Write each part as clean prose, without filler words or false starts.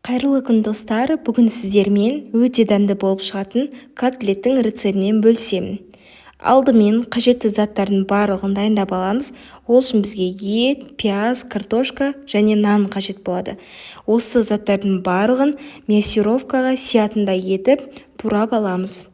Қайырлы күн достар, бүгін сіздермен өте дәмді болып шығатын котлеттің рецептінен бөлісемін. Алдымен қажетті заттардың барлығын дайындап аламыз. Ол үшін бізге ет, пияз, картошка және нан қажет болады. Осы заттардың барлығын мясировкаға сиятындай етіп турап аламыз.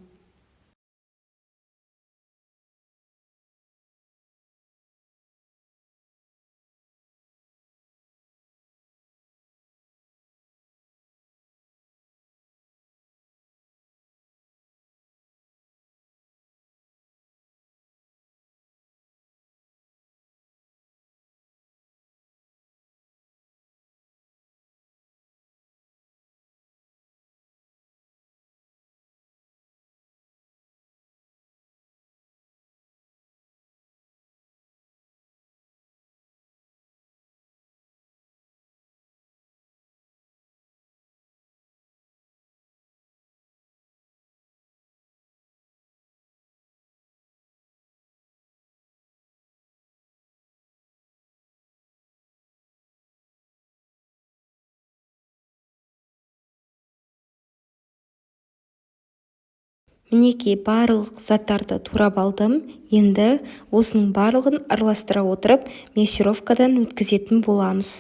Мінекей барлық заттарды турап алдым. Енді осының барлығын араластыра отырып мясировкадан өткізетін боламыз.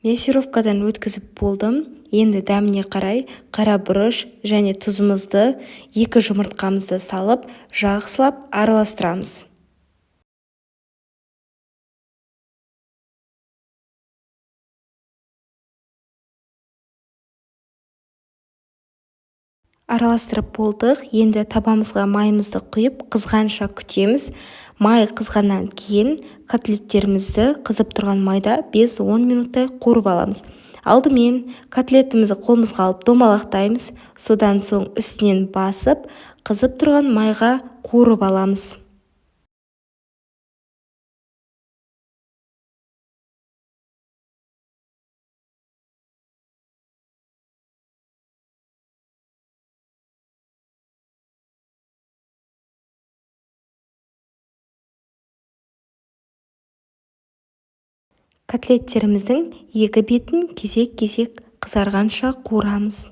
Мясировкадан өткізіп болдым. Енді дәміне қарай қара бұрыш және тұзымызды, 2 жұмыртқамызды салып, жақсылап араластырамыз. Араластырып болдық. Енді табамызға майымызды құйып, қызғанша күтеміз. Май қызғаннан кейін котлеттерімізді қызып тұрған майда 5-10 минуттай қуырып аламыз. Алдымен котлетімізді қолымызға алып домалақтаймыз. Содан соң үстінен басып, қызып тұрған майға қуырып аламыз. Котлеттеріміздің екі бетін кезек-кезек қызарғанша қуырамыз.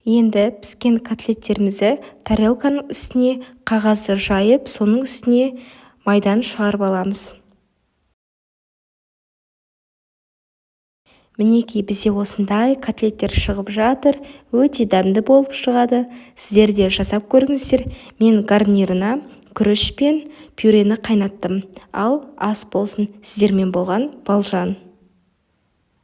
Енді піскен котлеттерімізді тарелканың үстіне қағазды жайып, соның үстіне майдан шығарып аламыз. Мінекей бізде осындай котлеттер шығып жатыр. Өте дәмді болып шығады. Сіздер де жасап көріңіздер. Мен гарнирына күріш пен пюрені қайнаттым. Ал ас болсын. Сіздермен болған Балжан.